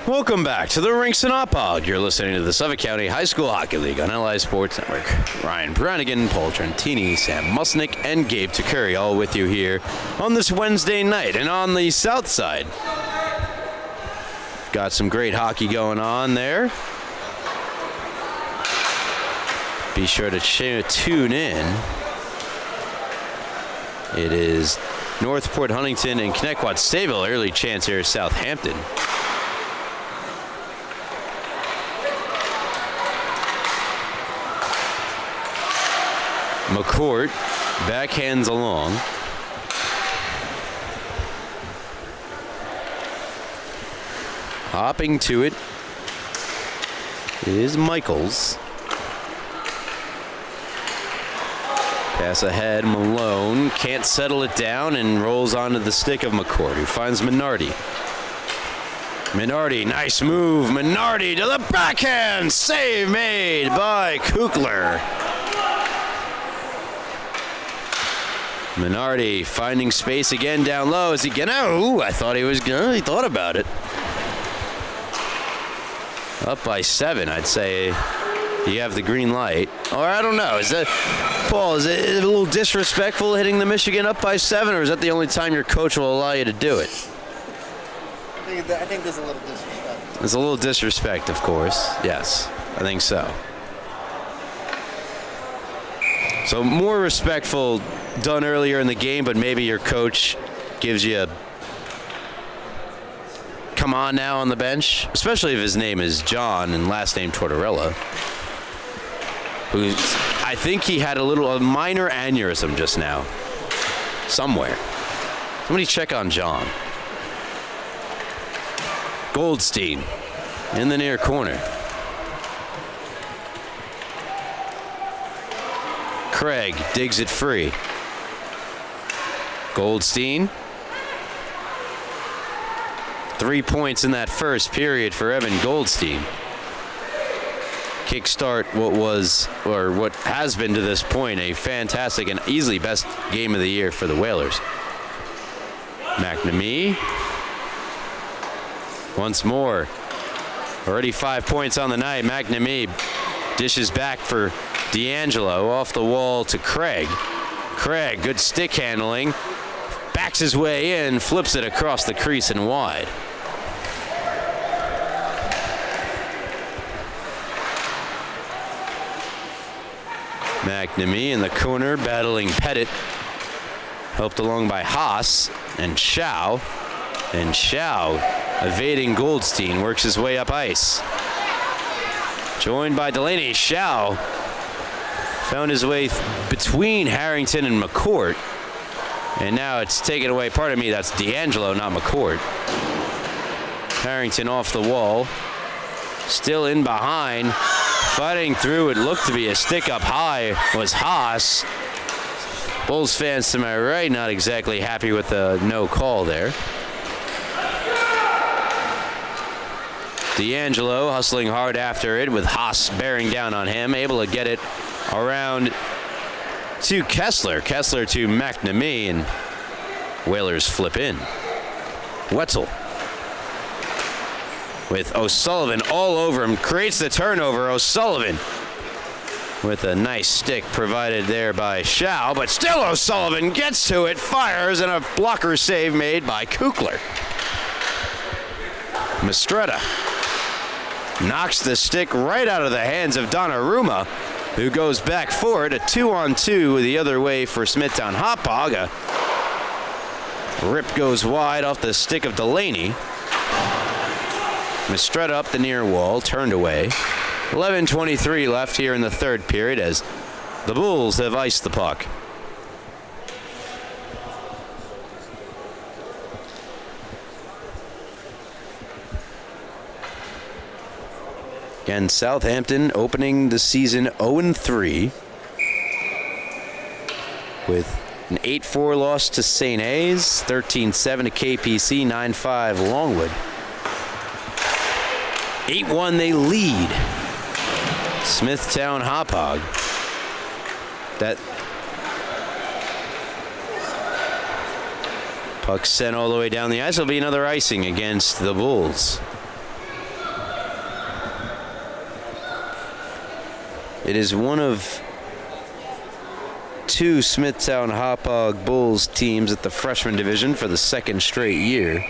Welcome back to the Rinks in Hauppauge. You're listening to the Suffolk County High School Hockey League on LI Sports Network. Ryan Brannigan, Paul Trentini, Sam Musnick, and Gabe Takuri all with you here on this Wednesday night. And on the south side, got some great hockey going on there. Be sure to tune in. It is Northport, Huntington, and Connecticut Stateville. Early chance here at Southampton. McCourt backhands along. Hopping to it is Michaels. Pass ahead, Malone can't settle it down and rolls onto the stick of McCourt, who finds Minardi. Minardi, nice move. Minardi to the backhand. Save made by Kukler. Minardi finding space again down low. Is he gonna? Ooh, I thought he was gonna. He thought about it. Up by 7, I'd say. You have the green light. Or I don't know. Is that, Paul, is it a little disrespectful hitting the Michigan up by 7, or is that the only time your coach will allow you to do it? I think there's a little disrespect. There's a little disrespect, of course. Yes, I think so. So more respectful done earlier in the game, but maybe your coach gives you a come on now on the bench, especially if his name is John and last name Tortorella. I think he had a minor aneurysm just now. Somewhere. Somebody check on John. Goldstein in the near corner. Craig digs it free. Goldstein. 3 points in that first period for Evan Goldstein. Kickstart what has been to this point a fantastic and easily best game of the year for the Whalers. McNamee. Once more. Already 5 points on the night. McNamee dishes back for D'Angelo off the wall to Craig. Craig, good stick handling. Backs his way in, flips it across the crease and wide. McNamee in the corner battling Pettit. Helped along by Haas and Schau. And Schau evading Goldstein works his way up ice. Joined by Delaney. Schau found his way between Harrington and McCourt. And now it's taken away. Pardon me, that's D'Angelo, not McCourt. Harrington off the wall. Still in behind. Fighting through, it looked to be a stick up high, was Haas. Bulls fans to my right not exactly happy with the no call there. D'Angelo hustling hard after it with Haas bearing down on him, able to get it around to Kessler. Kessler to McNamee, and Whalers flip in. Wetzel with O'Sullivan all over him, creates the turnover. O'Sullivan with a nice stick provided there by Schau, but still O'Sullivan gets to it, fires, and a blocker save made by Kukler. Mistretta knocks the stick right out of the hands of Donnarumma, who goes back for it. A 2-on-2 the other way for Smithtown. Hauppauge. Rip goes wide off the stick of Delaney. Mistretta up the near wall, turned away. 11:23 left here in the third period as the Bulls have iced the puck. Again, Southampton opening the season 0-3 with an 8-4 loss to St. A's, 13-7 to KPC, 9-5 Longwood. 8-1 they lead Smithtown Hauppauge. That puck sent all the way down the ice. Will be another icing against the Bulls. It is one of two Smithtown Hauppauge Bulls teams at the freshman division for the second straight year.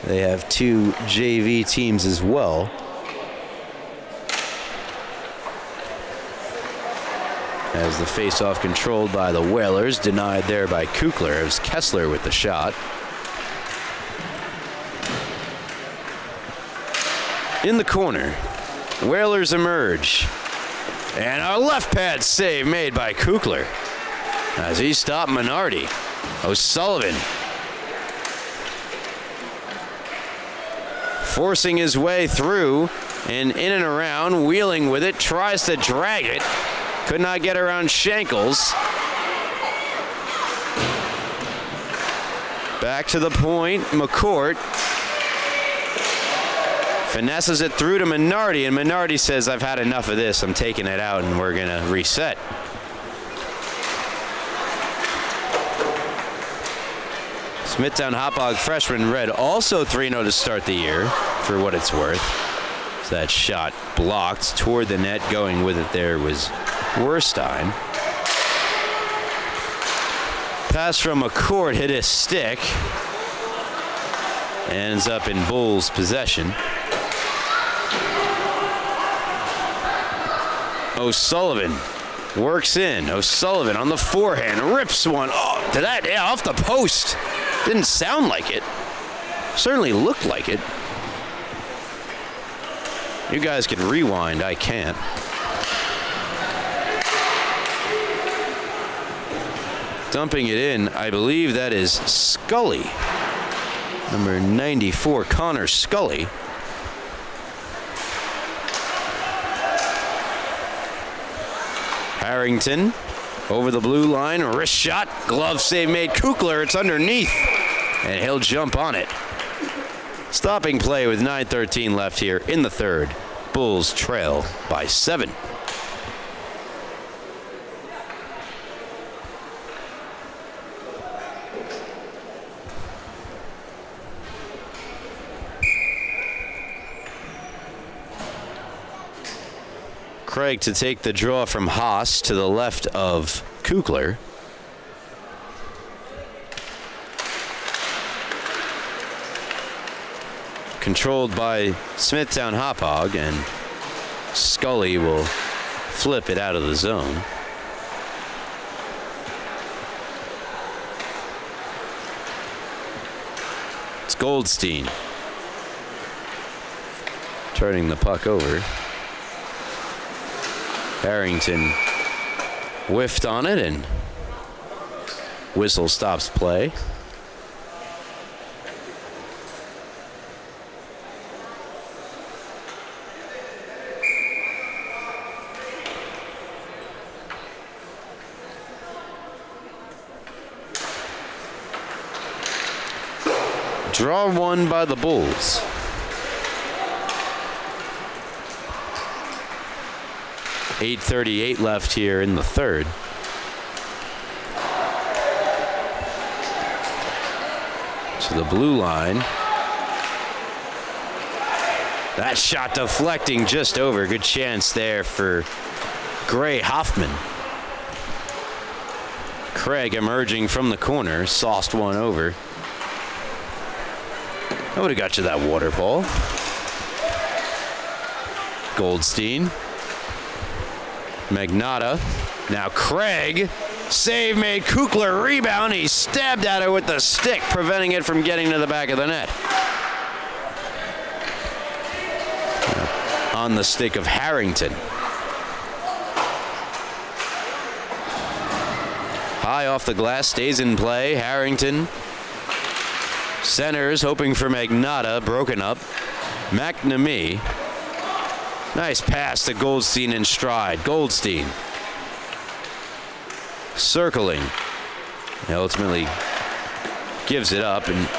They have two JV teams as well. As the faceoff controlled by the Whalers, denied there by Kukler. It was Kessler with the shot. In the corner, Whalers emerge. And a left pad save made by Kukler as he stopped Minardi. O'Sullivan forcing his way through and in and around, wheeling with it, tries to drag it. Could not get around Shankles. Back to the point, McCourt finesses it through to Minardi, and Minardi says, I've had enough of this. I'm taking it out, and we're going to reset. Smithtown Hauppauge freshman Red also 3-0 to start the year, for what it's worth. So that shot blocked toward the net. Going with it there was Werstein. Pass from McCourt hit his stick. Ends up in Bulls' possession. O'Sullivan works in. O'Sullivan on the forehand, rips one. Oh, to that, yeah, off the post. Didn't sound like it. Certainly looked like it. You guys can rewind, I can't. Dumping it in, I believe that is Scully. Number 94, Connor Scully. Harrington over the blue line, wrist shot, glove save made. Kukler, it's underneath, and he'll jump on it. Stopping play with 9:13 left here in the third. Bulls trail by 7. Craig to take the draw from Haas to the left of Kukler. Controlled by Smithtown Hauppauge, and Scully will flip it out of the zone. It's Goldstein turning the puck over. Harrington whiffed on it, and whistle stops play. Draw one by the Bulls. .838 left here in the third. To the blue line. That shot deflecting just over. Good chance there for Gray Hoffman. Craig emerging from the corner, sauced one over. That would have got you that water, Paul. Goldstein. Magnotta. Now Craig. Save made. Kukler rebound. He stabbed at it with the stick, preventing it from getting to the back of the net. On the stick of Harrington. High off the glass, stays in play. Harrington centers, hoping for Magnotta. Broken up. McNamee. Nice pass to Goldstein in stride. Goldstein circling. He ultimately gives it up, and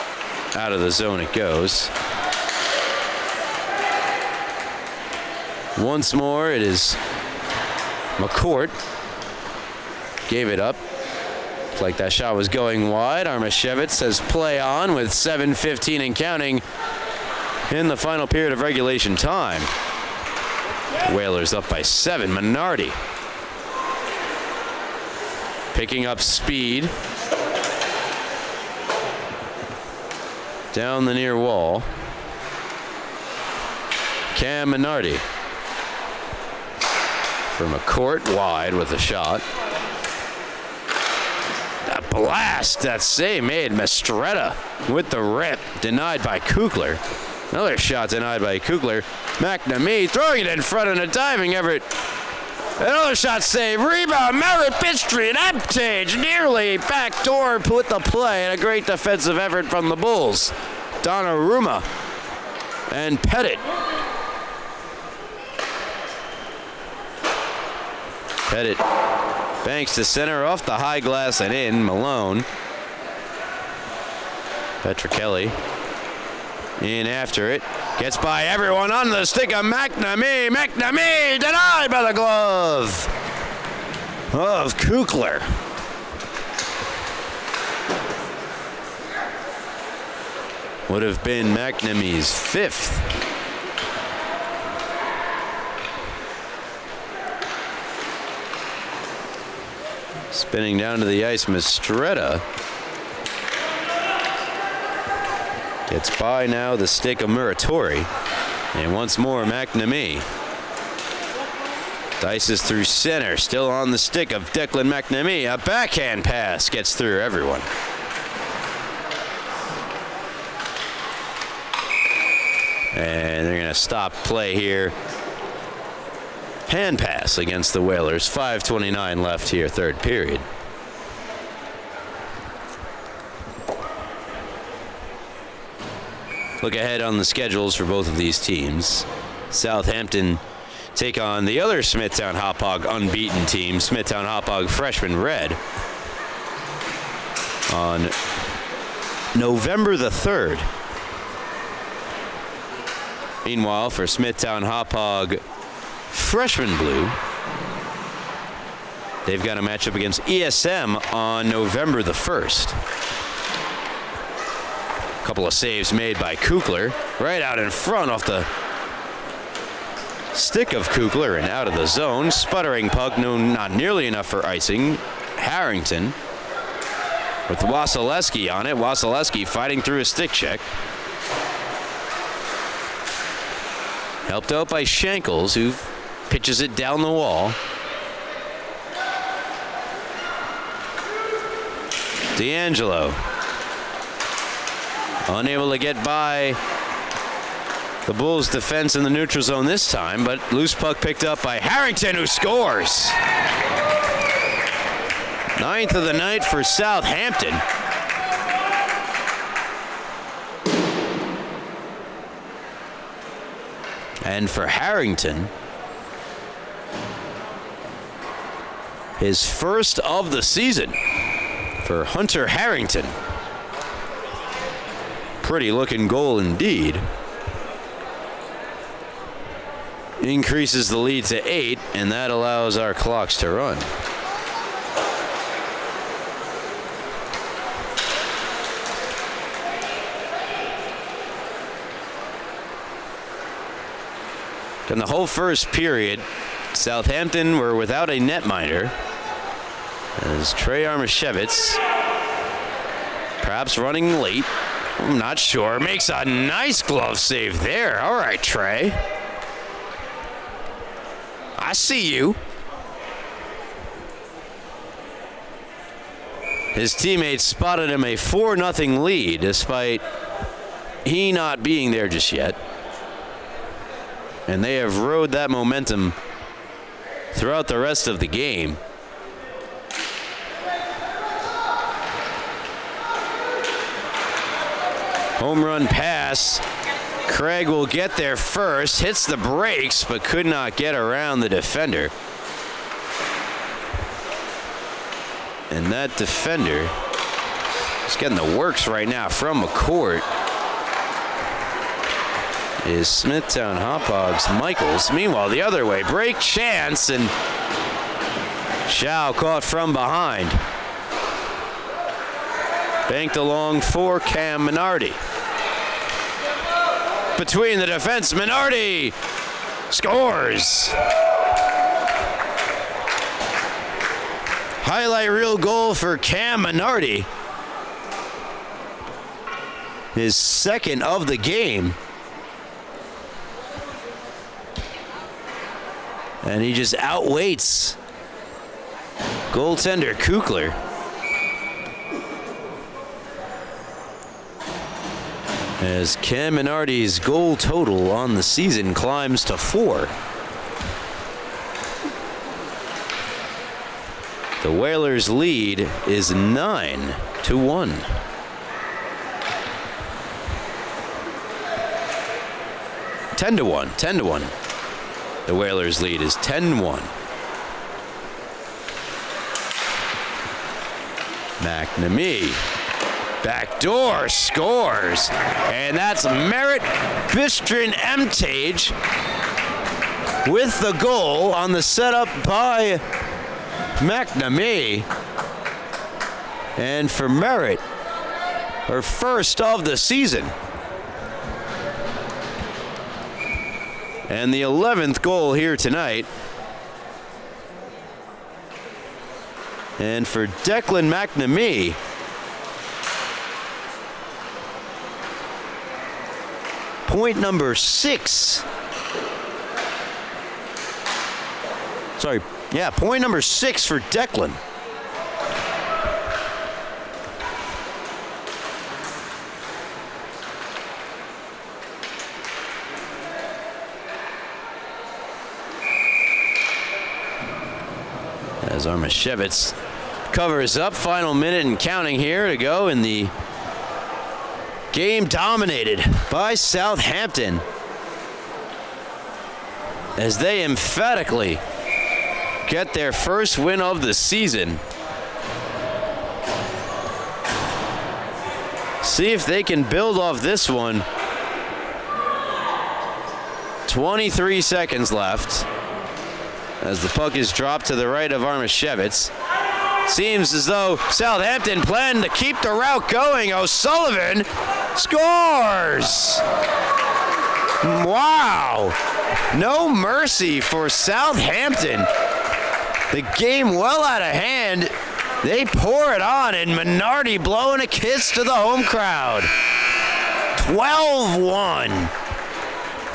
out of the zone it goes. Once more, it is McCourt. Gave it up. Looks like that shot was going wide. Armashevitz says play on with 7:15 and counting in the final period of regulation time. Whalers up by 7. Minardi picking up speed down the near wall. Cam Minardi from a court wide with a shot. That blast, that save made. Mestretta with the rip, denied by Kukler. Another shot denied by Kukler. McNamee throwing it in front, and a diving effort Another shot save. Rebound. Merritt, Bitstreet, Hauppauge. Nearly backdoor put the play. And a great defensive effort from the Bulls. Donnarumma and Pettit. Pettit banks to center off the high glass and in. Malone. Petrokelly in after it. Gets by everyone on the stick of McNamee. McNamee denied by the glove of Kukler. Would have been McNamee's 5th. Spinning down to the ice, Mistretta. Gets by now the stick of Muratori. And once more, McNamee. Dices through center, still on the stick of Declan McNamee. A backhand pass gets through everyone. And they're going to stop play here. Hand pass against the Whalers. 5:29 left here, third period. Look ahead on the schedules for both of these teams. Southampton take on the other Smithtown Hauppauge unbeaten team, Smithtown Hauppauge Freshman Red, on November the 3rd. Meanwhile, for Smithtown Hauppauge Freshman Blue, they've got a matchup against ESM on November the 1st. Couple of saves made by Kukler, right out in front off the stick of Kukler and out of the zone. Sputtering puck, no, not nearly enough for icing. Harrington with Wasilewski on it. Wasilewski fighting through a stick check. Helped out by Shankles, who pitches it down the wall. D'Angelo unable to get by the Bulls' defense in the neutral zone this time, but loose puck picked up by Harrington, who scores. 9th of the night for Southampton. And for Harrington, his first of the season for Hunter Harrington. Pretty looking goal indeed. Increases the lead to 8, and that allows our clocks to run. In the whole first period, Southampton were without a netminder, as Trey Armashevitz, perhaps running late, I'm not sure, makes a nice glove save there. All right, Trey. I see you. His teammates spotted him a 4-0 lead, despite he not being there just yet. And they have rode that momentum throughout the rest of the game. Home run pass. Craig will get there first, hits the brakes, but could not get around the defender. And that defender is getting the works right now from McCourt. Is Smithtown Hauppauge's Michaels. Meanwhile, the other way, break chance, and Shao caught from behind. Banked along for Cam Minardi. Between the defense, Minardi scores. Highlight reel goal for Cam Minardi. His second of the game. And he just outweights goaltender Kukler. As Cam Minardi's goal total on the season climbs to 4. The Whalers' lead is 9-1. Ten to 1. The Whalers' lead is 10-1. McNamee, backdoor, scores. And that's Merritt Bistrin Emtage with the goal on the setup by McNamee. And for Merritt, her first of the season. And the 11th goal here tonight. And for Declan McNamee, point number 6. Point number 6 for Declan. As Armashevitz covers up, final minute and counting here to go in the game dominated by Southampton as they emphatically get their first win of the season. See if they can build off this one. 23 seconds left as the puck is dropped to the right of Armashevitz. Seems as though Southampton planned to keep the route going. O'Sullivan scores! Wow! No mercy for Southampton. The game well out of hand. They pour it on, and Minardi blowing a kiss to the home crowd. 12-1.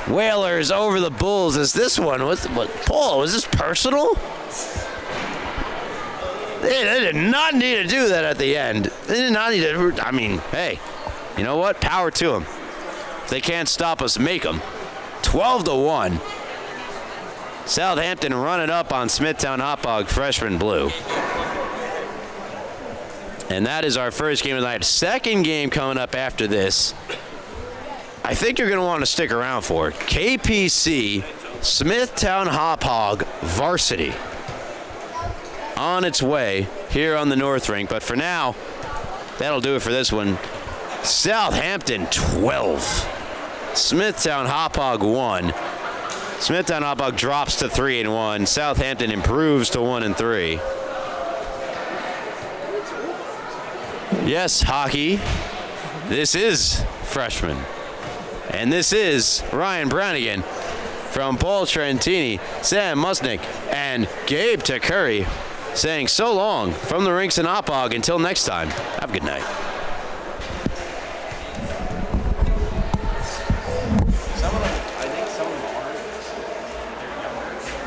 Whalers over the Bulls. As this one was, Paul, was this personal? They did not need to do that at the end. They did not need to. I mean, hey, you know what? Power to them. If they can't stop us, make them. 12-1. Southampton running up on Smithtown Hauppauge freshman blue. And that is our first game of the night. Second game coming up after this. I think you're going to want to stick around for it. KPC Smithtown Hauppauge varsity on its way here on the North Rink. But for now, that'll do it for this one. Southampton 12. Smithtown Hauppauge 1. Smithtown Hauppauge drops to 3-1. Southampton improves to 1-3. Yes, hockey. This is freshman. And this is Ryan Brownigan from Paul Trentini, Sam Musnick, and Gabe Takuri saying so long from the rinks in Hauppauge. Until next time, have a good night.